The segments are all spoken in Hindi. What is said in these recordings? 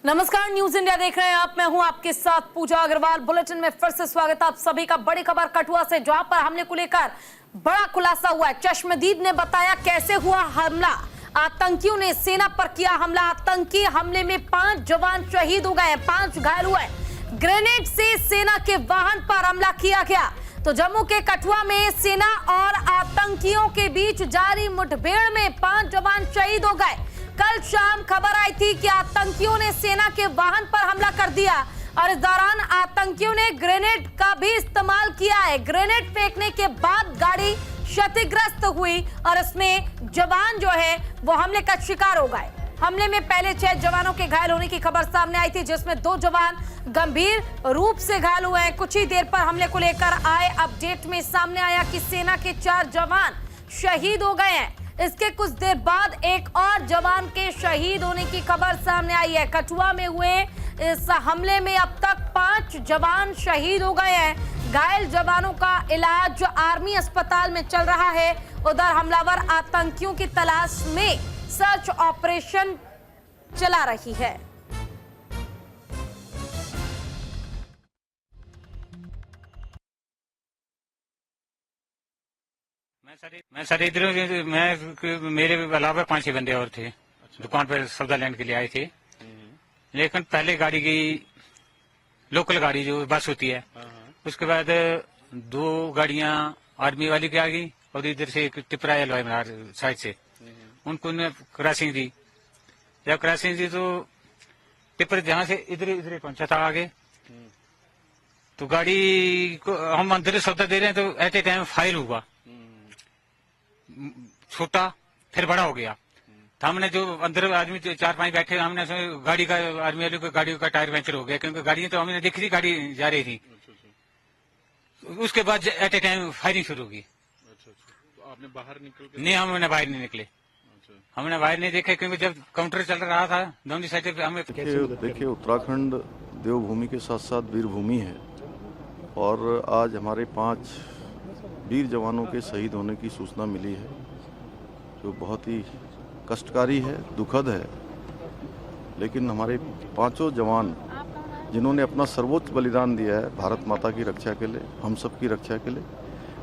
नमस्कार, न्यूज इंडिया देख रहे हैं आप। मैं हूं आपके साथ पूजा अग्रवाल। बुलेटिन में फिर से स्वागत है आप सभी का। बड़ी खबर कठुआ से, जहां पर हमले को लेकर बड़ा खुलासा हुआ है। चश्मदीद ने बताया कैसे हुआ हमला। आतंकियों ने सेना पर किया हमला। आतंकी हमले में 5 जवान शहीद हो गए, 5 घायल हुए। ग्रेनेड से सेना के वाहन पर हमला किया गया। तो जम्मू के कठुआ में सेना और आतंकियों के बीच जारी मुठभेड़ में 5 जवान शहीद हो गए। कल शाम खबर आई थी कि आतंकियों ने सेना के वाहन पर हमला कर दिया और इस दौरान आतंकियों ने ग्रेनेड का भी इस्तेमाल किया है। ग्रेनेड फेंकने के बाद गाड़ी क्षतिग्रस्त हुई और इसमें जवान जो है वो हमले का शिकार हो गए। हमले में पहले 6 जवानों के घायल होने की खबर सामने आई थी, जिसमें 2 जवान गंभीर रूप से घायल हुए हैं। कुछ ही देर पर हमले को लेकर आए अपडेट में सामने आया कि सेना के 4 जवान शहीद हो गए हैं। इसके कुछ देर बाद एक और जवान के शहीद होने की खबर सामने आई है। कठुआ में हुए इस हमले में अब तक 5 जवान शहीद हो गए हैं। घायल जवानों का इलाज आर्मी अस्पताल में चल रहा है। उधर हमलावर आतंकियों की तलाश में सर्च ऑपरेशन चला रही है। मैं सर इधर मेरे अलावा 5-6 बंदे और थे। दुकान पर सौदा लेने के लिए आए थे। लेकिन पहले गाड़ी गई, लोकल गाड़ी जो बस होती है, उसके बाद 2 गाड़ियां आर्मी वाली की आ गई और इधर से एक टिपरा साइड से उनको क्रॉसिंग दी। जब क्रॉसिंग दी तो टिपर जहां से इधर पहुंचा था आगे, तो गाड़ी को हम अंदर सौदा दे रहे हैं तो एट ए टाइम फायर हुआ, छोटा फिर बड़ा हो गया। तो हमने जो अंदर आदमी 4-5 बैठे, हमने गाड़ी का आर्मी वाले को गाड़ी का टायर पंचर हो गया, क्योंकि गाड़ी तो हमने देखी थी, गाड़ी जा रही थी। उसके बाद एट ए टाइम फायरिंग शुरू होगी। तो आपने बाहर निकल नहीं, हमने बाहर नहीं निकले। हमने बाहर नहीं देखे, क्योंकि जब काउंटर चल रहा था दोनों साइड पे हमें। देखिए, उत्तराखंड देवभूमि के साथ साथ वीरभूमि है और आज हमारे 5 वीर जवानों के शहीद होने की सूचना मिली है, जो बहुत ही कष्टकारी है, दुखद है। लेकिन हमारे 5 जवान जिन्होंने अपना सर्वोच्च बलिदान दिया है भारत माता की रक्षा के लिए, हम सब की रक्षा के लिए,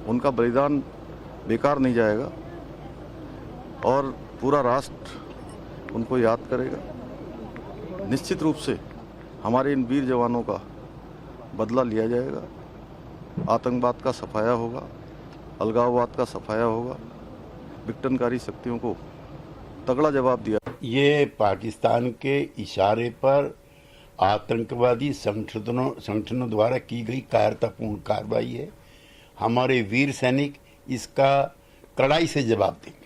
उनका बलिदान बेकार नहीं जाएगा और पूरा राष्ट्र उनको याद करेगा। निश्चित रूप से हमारे इन वीर जवानों का बदला लिया जाएगा। आतंकवाद का सफाया होगा, अलगाववाद का सफाया होगा, विघटनकारी शक्तियों को तगड़ा जवाब दिया। ये पाकिस्तान के इशारे पर आतंकवादी संगठनों द्वारा की गई कायरतापूर्ण कार्रवाई है। हमारे वीर सैनिक इसका कड़ाई से जवाब देंगे।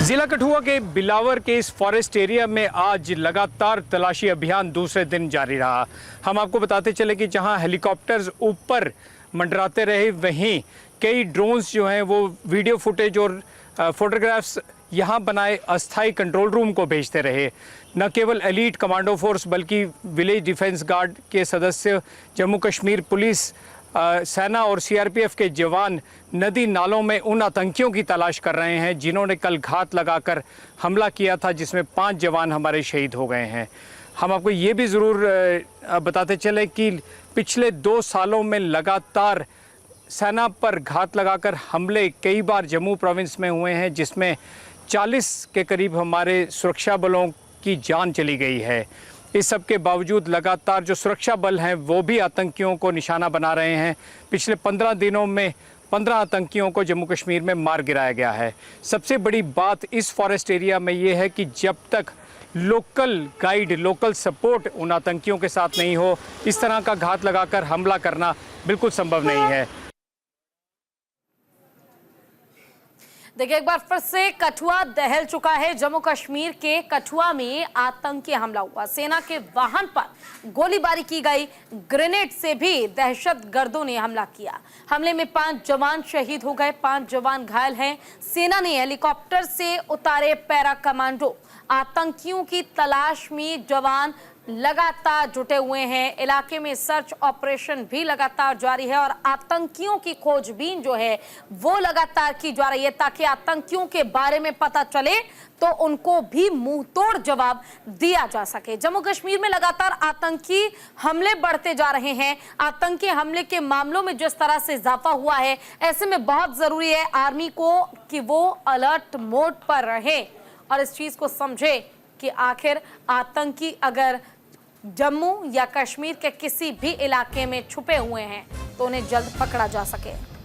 जिला कठुआ के बिलावर के इस फॉरेस्ट एरिया में आज लगातार तलाशी अभियान दूसरे दिन जारी रहा। हम आपको बताते चले कि जहां हेलीकॉप्टर्स ऊपर मंडराते रहे, वहीं कई ड्रोन्स जो हैं वो वीडियो फुटेज और फोटोग्राफ्स यहाँ बनाए अस्थाई कंट्रोल रूम को भेजते रहे। न केवल एलीट कमांडो फोर्स बल्कि विलेज डिफेंस गार्ड के सदस्य, जम्मू कश्मीर पुलिस, सेना और सीआरपीएफ के जवान नदी नालों में उन आतंकियों की तलाश कर रहे हैं जिन्होंने कल घात लगाकर हमला किया था, जिसमें 5 जवान हमारे शहीद हो गए हैं। हम आपको ये भी ज़रूर बताते चले कि पिछले 2 सालों में लगातार सेना पर घात लगाकर हमले कई बार जम्मू प्रोविंस में हुए हैं, जिसमें 40 के करीब हमारे सुरक्षा बलों की जान चली गई है। इस सब के बावजूद लगातार जो सुरक्षा बल हैं वो भी आतंकियों को निशाना बना रहे हैं। पिछले 15 दिनों में 15 आतंकियों को जम्मू कश्मीर में मार गिराया गया है। सबसे बड़ी बात इस फॉरेस्ट एरिया में ये है कि जब तक लोकल गाइड, लोकल सपोर्ट उन आतंकियों के साथ नहीं हो, इस तरह का घात लगाकर हमला करना बिल्कुल संभव नहीं है। देखिए, एक बार फिर से कठुआ दहल चुका है। जम्मू कश्मीर के कठुआ में आतंकी हमला हुआ। सेना के वाहन पर गोलीबारी की गई। ग्रेनेड से भी दहशतगर्दों ने हमला किया। हमले में 5 जवान शहीद हो गए, 5 जवान घायल हैं। सेना ने हेलीकॉप्टर से उतारे पैरा कमांडो। आतंकियों की तलाश में जवान लगातार जुटे हुए हैं। इलाके में सर्च ऑपरेशन भी लगातार जारी है और आतंकियों की खोजबीन जो है वो लगातार की जा रही है, ताकि आतंकियों के बारे में पता चले तो उनको भी मुंह तोड़ जवाब दिया जा सके। जम्मू कश्मीर में लगातार आतंकी हमले बढ़ते जा रहे हैं। आतंकी हमले के मामलों में जिस तरह से इजाफा हुआ है, ऐसे में बहुत जरूरी है आर्मी को कि वो अलर्ट मोड पर रहे और इस चीज को समझे कि आखिर आतंकी अगर जम्मू या कश्मीर के किसी भी इलाके में छुपे हुए हैं तो उन्हें जल्द पकड़ा जा सके।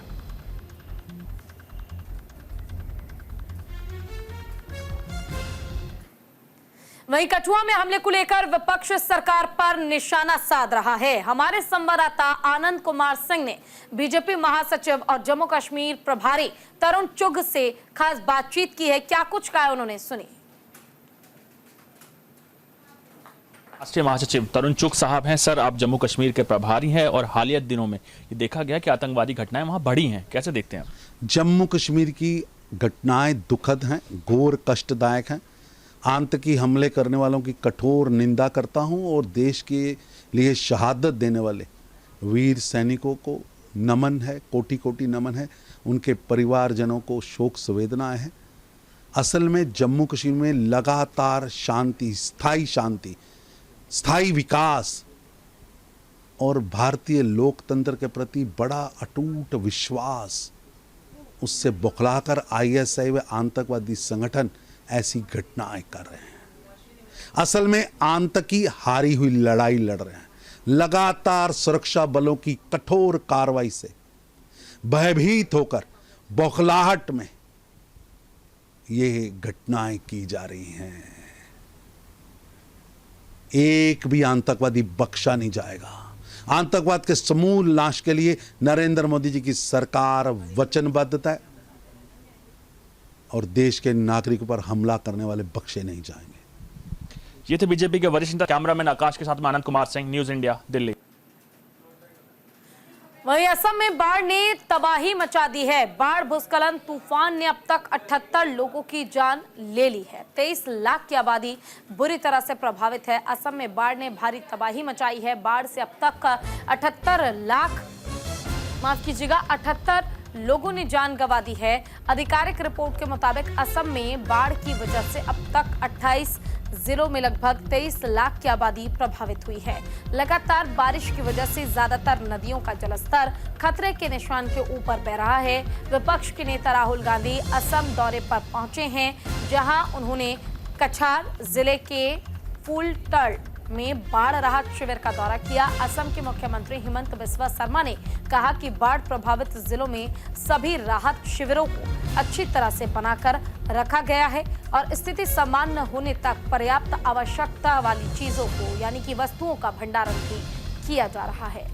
वहीं कठुआ में हमले को लेकर विपक्ष सरकार पर निशाना साध रहा है। हमारे संवाददाता आनंद कुमार सिंह ने बीजेपी महासचिव और जम्मू कश्मीर प्रभारी तरुण चुग से खास बातचीत की है। क्या कुछ कहा उन्होंने, सुनिए। राष्ट्रीय महासचिव तरुण चुग साहब हैं। सर, आप जम्मू कश्मीर के प्रभारी हैं और हालिया दिनों में ये देखा गया कि आतंकवादी घटनाएं वहां बढ़ी हैं, कैसे देखते हैं आप? जम्मू कश्मीर की घटनाएं दुखद हैं, घोर कष्टदायक हैं। आतंकी हमले करने वालों की कठोर निंदा करता हूं और देश के लिए शहादत देने वाले वीर सैनिकों को नमन है, कोटि कोटि नमन है। उनके परिवारजनों को शोक संवेदनाएं हैं। असल में जम्मू कश्मीर में लगातार शांति, स्थायी विकास और भारतीय लोकतंत्र के प्रति बड़ा अटूट विश्वास, उससे बौखलाकर आईएसआई व आतंकवादी संगठन ऐसी घटनाएं कर रहे हैं। असल में आतंकी हारी हुई लड़ाई लड़ रहे हैं। लगातार सुरक्षा बलों की कठोर कार्रवाई से भयभीत होकर बौखलाहट में ये घटनाएं की जा रही हैं। एक भी आतंकवादी बख्शा नहीं जाएगा। आतंकवाद के समूल नाश के लिए नरेंद्र मोदी जी की सरकार वचनबद्ध है और देश के नागरिकों पर हमला करने वाले बख्शे नहीं जाएंगे। ये थे बीजेपी के वरिष्ठ नेता कैमरामैन आकाश के साथ में आनंद कुमार सिंह, न्यूज इंडिया, दिल्ली। वहीं असम में बाढ़ ने तबाही मचा दी है। बाढ़ भूस्खलन तूफान ने अब तक 78 लोगों की जान ले ली है। 23 लाख की आबादी बुरी तरह से प्रभावित है। असम में बाढ़ ने भारी तबाही मचाई है। बाढ़ से अब तक 78 लोगों ने जान गंवा दी है। आधिकारिक रिपोर्ट के मुताबिक असम में बाढ़ की वजह से अब तक 28 जिलों में लगभग 23 लाख की आबादी प्रभावित हुई है। लगातार बारिश की वजह से ज्यादातर नदियों का जलस्तर खतरे के निशान के ऊपर बह रहा है। विपक्ष के नेता राहुल गांधी असम दौरे पर पहुंचे हैं, जहां उन्होंने कछार जिले के फूलटल में बाढ़ राहत शिविर का दौरा किया। असम के मुख्यमंत्री हिमंत बिस्वा शर्मा ने कहा कि बाढ़ प्रभावित जिलों में सभी राहत शिविरों को अच्छी तरह से बनाकर रखा गया है और स्थिति सामान्य होने तक पर्याप्त आवश्यकता वाली चीजों को यानी कि वस्तुओं का भंडारण भी किया जा रहा है।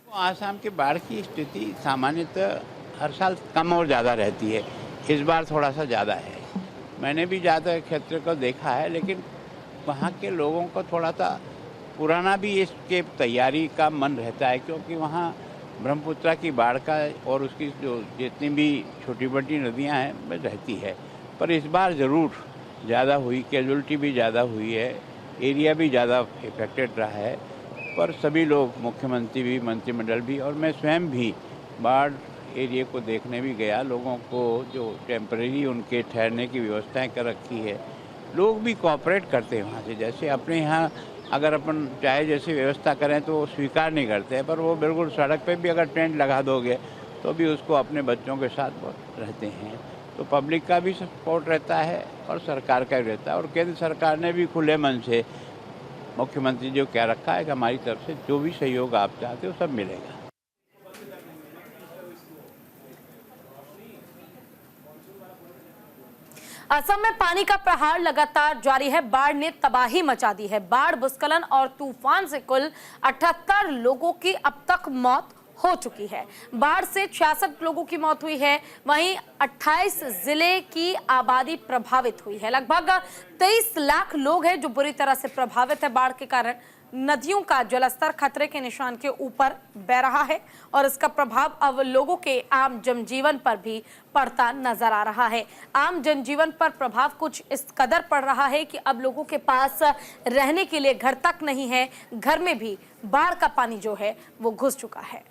आसाम की बाढ़ की स्थिति सामान्यतः हर साल कम और ज़्यादा रहती है। इस बार थोड़ा सा ज़्यादा है। मैंने भी ज़्यादा क्षेत्र को देखा है, लेकिन वहाँ के लोगों को थोड़ा सा पुराना भी इसके तैयारी का मन रहता है, क्योंकि वहाँ ब्रह्मपुत्र की बाढ़ का और उसकी जो जितनी भी छोटी बड़ी नदियाँ हैं वह रहती है। पर इस बार ज़रूर ज़्यादा हुई, कैजुअल्टी भी ज़्यादा हुई है, एरिया भी ज़्यादा इफेक्टेड रहा है। पर सभी लोग, मुख्यमंत्री भी, मंत्रिमंडल भी और मैं स्वयं भी बाढ़ एरिया को देखने भी गया। लोगों को जो टेम्परेरी उनके ठहरने की व्यवस्थाएं कर रखी है, लोग भी कोऑपरेट करते हैं वहाँ से। जैसे अपने यहाँ अगर अपन चाहे जैसी व्यवस्था करें तो स्वीकार नहीं करते हैं, पर वो बिल्कुल सड़क पे भी अगर टेंट लगा दोगे तो भी उसको अपने बच्चों के साथ रहते हैं। तो पब्लिक का भी सपोर्ट रहता है और सरकार का भी रहता है। और केंद्र सरकार ने भी खुले मन से, मुख्यमंत्री जो कह रखा है कि हमारी तरफ से जो भी सहयोग आप चाहते हो सब मिलेगा। असम में पानी का प्रहार लगातार जारी है। बाढ़ ने तबाही मचा दी है। बाढ़, भूस्खलन और तूफान से कुल 78 लोगों की अब तक मौत हो चुकी है। बाढ़ से 66 लोगों की मौत हुई है। वहीं 28 जिले की आबादी प्रभावित हुई है। लगभग 23 लाख लोग हैं जो बुरी तरह से प्रभावित है बाढ़ के कारण। नदियों का जलस्तर खतरे के निशान के ऊपर बह रहा है और इसका प्रभाव अब लोगों के आम जनजीवन पर भी पड़ता नजर आ रहा है। आम जनजीवन पर प्रभाव कुछ इस कदर पड़ रहा है कि अब लोगों के पास रहने के लिए घर तक नहीं है, घर में भी बाढ़ का पानी जो है वो घुस चुका है।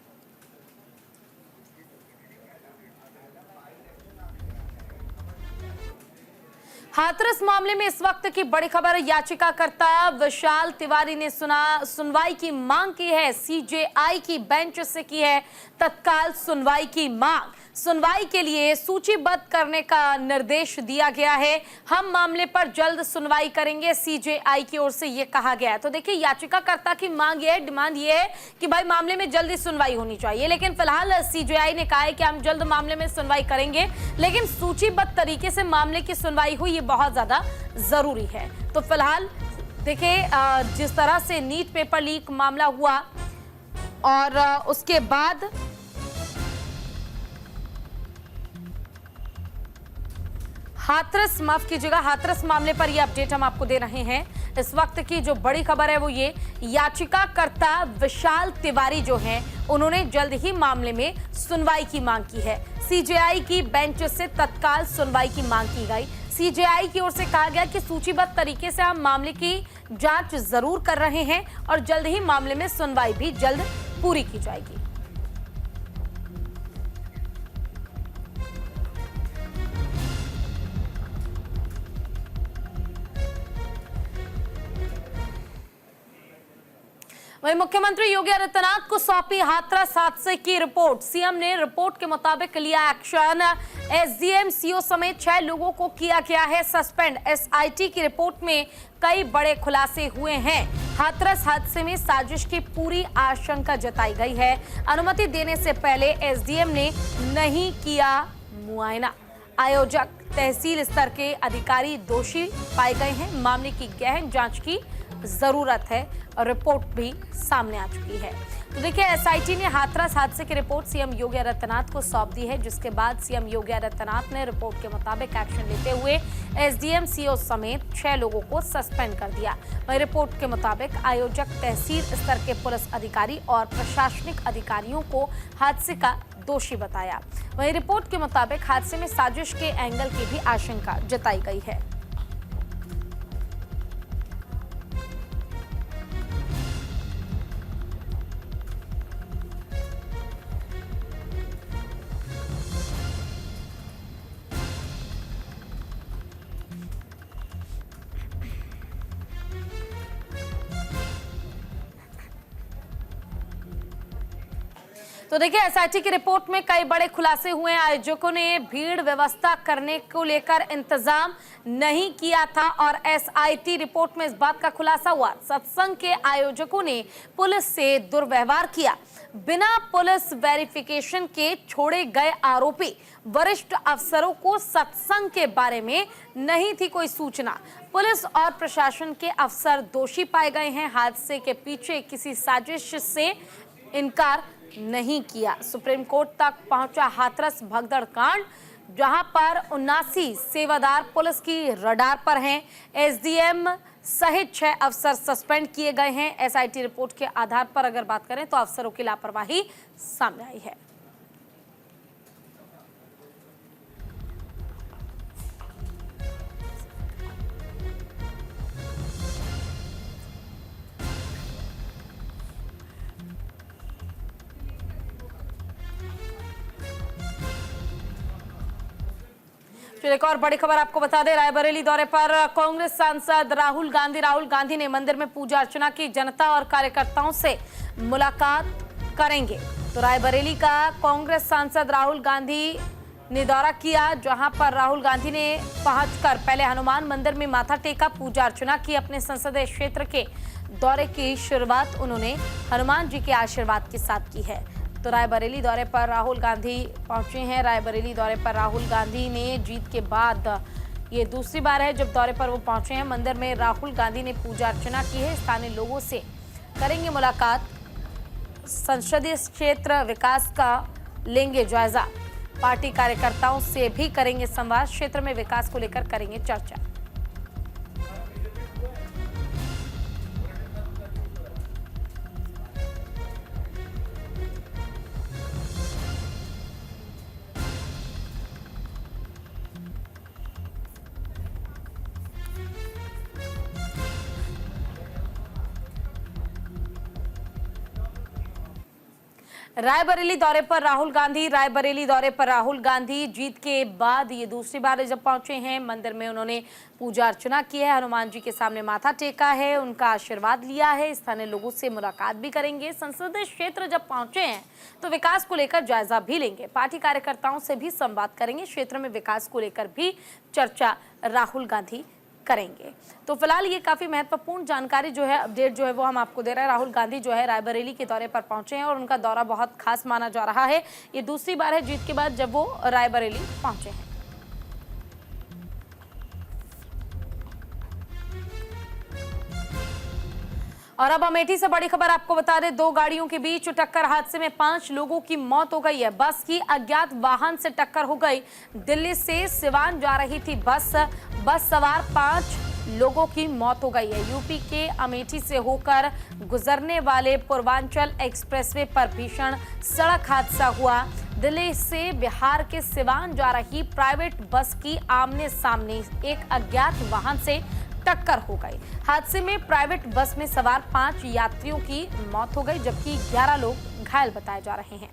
हाथरस मामले में इस वक्त की बड़ी खबर, याचिकाकर्ता विशाल तिवारी ने सुनवाई की मांग की है। सीजेआई की बेंच से की है तत्काल सुनवाई की मांग। सुनवाई के लिए सूचीबद्ध करने का निर्देश दिया गया है। हम मामले पर जल्द सुनवाई करेंगे, सीजेआई की ओर से ये कहा गया है। तो देखिए, याचिकाकर्ता की मांग ये है, डिमांड ये है कि भाई मामले में जल्दी सुनवाई होनी चाहिए, लेकिन फिलहाल सीजेआई ने कहा है कि हम जल्द मामले में सुनवाई करेंगे, लेकिन सूचीबद्ध तरीके से मामले की सुनवाई हुई ये बहुत ज्यादा जरूरी है। तो फिलहाल देखिए, जिस तरह से नीट पेपर लीक मामला हुआ और उसके बाद हाथरस, माफ कीजिएगा, हाथरस मामले पर यह अपडेट हम आपको दे रहे हैं। इस वक्त की जो बड़ी खबर है वो ये, याचिकाकर्ता विशाल तिवारी जो हैं उन्होंने जल्द ही मामले में सुनवाई की मांग की है। सीजेआई की बेंच से तत्काल सुनवाई की मांग की गई। सीजेआई की ओर से कहा गया कि सूचीबद्ध तरीके से हम मामले की जांच जरूर कर रहे हैं और जल्द ही मामले में सुनवाई भी जल्द पूरी की जाएगी। वहीं मुख्यमंत्री योगी आदित्यनाथ को सौंपी हाथरस हादसे की रिपोर्ट। सीएम ने रिपोर्ट के मुताबिक लिया एक्शन। एसडीएम, सीओ समेत 6 लोगों को किया गया है सस्पेंड। एसआईटी की रिपोर्ट में कई बड़े खुलासे हुए हैं। हाथरस हादसे में साजिश की पूरी आशंका जताई गई है। अनुमति देने से पहले एसडीएम ने नहीं किया मुआयना। आयोजक, तहसील स्तर के अधिकारी दोषी पाए गए हैं। मामले की गहन जांच की जरूरत है और रिपोर्ट भी सामने आ चुकी है। तो देखिए, एसआईटी ने हाथरस हादसे की रिपोर्ट सीएम योगी आदित्यनाथ को सौंप दी है, जिसके बाद सीएम योगी आदित्यनाथ ने रिपोर्ट के मुताबिक एक्शन लेते हुए एसडीएम, सीओ समेत 6 लोगों को सस्पेंड कर दिया। वहीं रिपोर्ट के मुताबिक आयोजक, तहसील स्तर के पुलिस अधिकारी और प्रशासनिक अधिकारियों को हादसे का दोषी बताया। वहीं रिपोर्ट के मुताबिक हादसे में साजिश के एंगल की भी आशंका जताई गई है। तो देखिए, एसआईटी की रिपोर्ट में कई बड़े खुलासे हुए हैं। आयोजकों ने भीड़ व्यवस्था करने को लेकर इंतजाम नहीं किया था और एसआईटी रिपोर्ट में इस बात का खुलासा हुआ। सत्संग के आयोजकों ने पुलिस से दुर्व्यवहार किया। बिना पुलिस वेरिफिकेशन के छोड़े गए आरोपी। वरिष्ठ अफसरों को सत्संग के बारे में नहीं थी कोई सूचना। पुलिस और प्रशासन के अफसर दोषी पाए गए हैं। हादसे के पीछे किसी साजिश से इनकार नहीं किया। सुप्रीम कोर्ट तक पहुंचा हाथरस भगदड़ कांड, जहां पर 79 सेवादार पुलिस की रडार पर हैं। एसडीएम सहित 6 अफसर सस्पेंड किए गए हैं। एसआईटी रिपोर्ट के आधार पर अगर बात करें तो अफसरों की लापरवाही सामने आई है। एक और बड़ी खबर आपको बता दें, रायबरेली दौरे पर कांग्रेस सांसद राहुल गांधी ने मंदिर में पूजा अर्चना की। जनता और कार्यकर्ताओं से मुलाकात करेंगे। तो रायबरेली का कांग्रेस सांसद राहुल गांधी ने दौरा किया, जहां पर राहुल गांधी ने पहुंचकर पहले हनुमान मंदिर में माथा टेका, पूजा अर्चना की। अपने संसदीय क्षेत्र के दौरे की शुरुआत उन्होंने हनुमान जी के आशीर्वाद के साथ की है। तो रायबरेली दौरे पर राहुल गांधी पहुंचे हैं। रायबरेली दौरे पर राहुल गांधी ने जीत के बाद ये दूसरी बार है जब दौरे पर वो पहुंचे हैं। मंदिर में राहुल गांधी ने पूजा अर्चना की है। स्थानीय लोगों से करेंगे मुलाकात। संसदीय क्षेत्र विकास का लेंगे जायजा। पार्टी कार्यकर्ताओं से भी करेंगे संवाद। क्षेत्र में विकास को लेकर करेंगे चर्चा। रायबरेली दौरे पर राहुल गांधी। रायबरेली दौरे पर राहुल गांधी जीत के बाद ये दूसरी बार जब पहुंचे हैं, मंदिर में उन्होंने पूजा अर्चना की है, हनुमान जी के सामने माथा टेका है, उनका आशीर्वाद लिया है, स्थानीय लोगों से मुलाकात भी करेंगे। संसदीय क्षेत्र जब पहुंचे हैं तो विकास को लेकर जायजा भी लेंगे, पार्टी कार्यकर्ताओं से भी संवाद करेंगे, क्षेत्र में विकास को लेकर भी चर्चा राहुल गांधी करेंगे। तो फिलहाल ये काफी महत्वपूर्ण जानकारी जो है, अपडेट जो है वो हम आपको दे रहे हैं। राहुल गांधी जो है रायबरेली के दौरे पर पहुंचे हैं और उनका दौरा बहुत खास माना जा रहा है। ये दूसरी बार है जीत के बाद जब वो रायबरेली पहुंचे हैं। और अब अमेठी से बड़ी खबर आपको बता दें, 2 गाड़ियों के बीच टक्कर हादसे में 5 लोगों की मौत हो गई है। बस की अज्ञात वाहन से टक्कर हो गई। दिल्ली से सिवान जा रही थी बस सवार 5 लोगों की मौत हो गई है। यूपी के अमेठी से होकर गुजरने वाले पूर्वांचल एक्सप्रेसवे पर भीषण सड़क हादसा हुआ। दिल्ली से बिहार के सिवान जा रही प्राइवेट बस की आमने सामने एक अज्ञात वाहन से टक्कर हो गई। हादसे में प्राइवेट बस में सवार 5 यात्रियों की मौत हो गई, जबकि 11 लोग घायल बताए जा रहे हैं।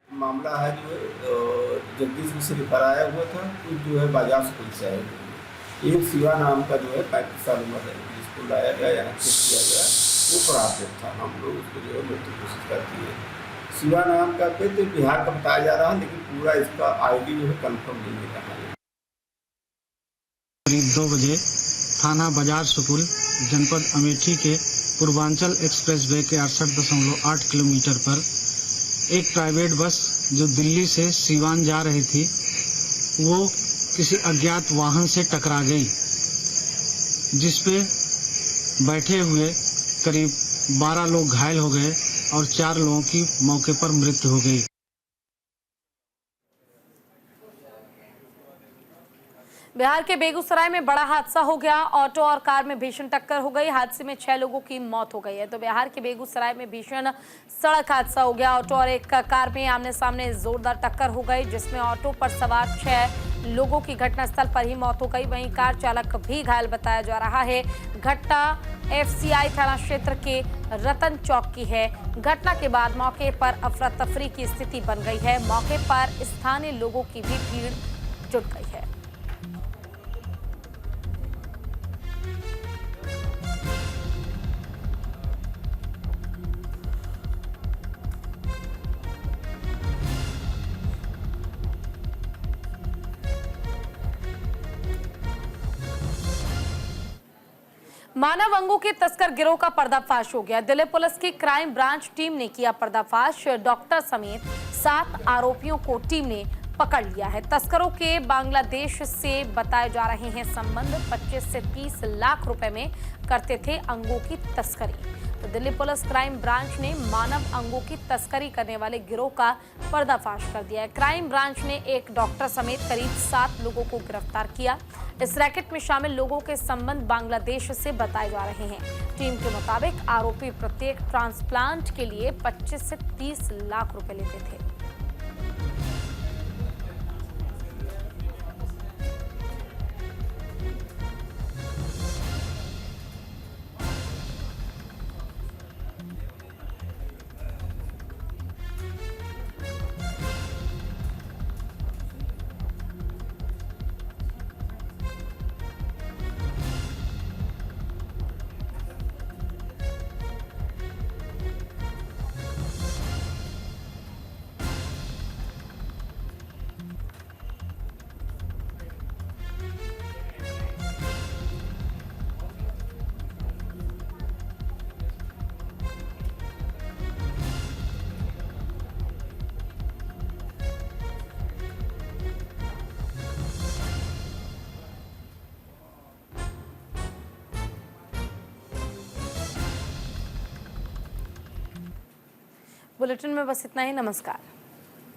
मामला है जो है जगदीशपुर से लेकर आया हुआ था, कुछ जो है बाजार स्कूल से आया हुआ। एक शिवा नाम का जो है 35 साल उम्र है, जिसको लाया गया यहाँ चेक किया गया, वो पराजित था। हम लोग उसको जो है मृत्यु घोषित करती है। शिवा नाम का पे तो बिहार का बताया जा रहा है, लेकिन पूरा इसका आईडी जो है कंफर्म नहीं है कहा है। करीब 2 बजे थाना बाजार स्कूल जनपद अमेठी के पूर्वांचल एक्सप्रेस वे के 68.8 किलोमीटर पर एक प्राइवेट बस जो दिल्ली से सीवान जा रही थी, वो किसी अज्ञात वाहन से टकरा गई, जिसपे बैठे हुए करीब 12 लोग घायल हो गए और 4 लोगों की मौके पर मृत्यु हो गई। बिहार के बेगूसराय में बड़ा हादसा हो गया। ऑटो और कार में भीषण टक्कर हो गई। हादसे में 6 लोगों की मौत हो गई है। तो बिहार के बेगूसराय में भीषण सड़क हादसा हो गया। ऑटो और एक कार में आमने सामने जोरदार टक्कर हो गई, जिसमें ऑटो पर सवार 6 लोगों की घटनास्थल पर ही मौत हो गई। वहीं कार चालक भी घायल बताया जा रहा है। घटना FCI थाना क्षेत्र के रतन चौक की है। घटना के बाद मौके पर अफरा तफरी की स्थिति बन गई है। मौके पर स्थानीय लोगों की भी भीड़ जुट गई है। मानव अंगों के तस्कर गिरोह का पर्दाफाश हो गया। दिल्ली पुलिस की क्राइम ब्रांच टीम ने किया पर्दाफाश। डॉक्टर समेत 7 आरोपियों को टीम ने पकड़ लिया है। तस्करों के बांग्लादेश से बताए जा रहे हैं संबंध। 25 से 30 लाख रुपए में करते थे अंगों की तस्करी। तो दिल्ली पुलिस क्राइम ब्रांच ने मानव अंगों की तस्करी करने वाले गिरोह का पर्दाफाश कर दिया है। क्राइम ब्रांच ने एक डॉक्टर समेत करीब 7 लोगों को गिरफ्तार किया। इस रैकेट में शामिल लोगों के संबंध बांग्लादेश से बताए जा रहे हैं। टीम के मुताबिक आरोपी प्रत्येक ट्रांसप्लांट के लिए 25 से 30 लाख रुपए लेते थे। बुलेटिन में बस इतना ही। नमस्कार।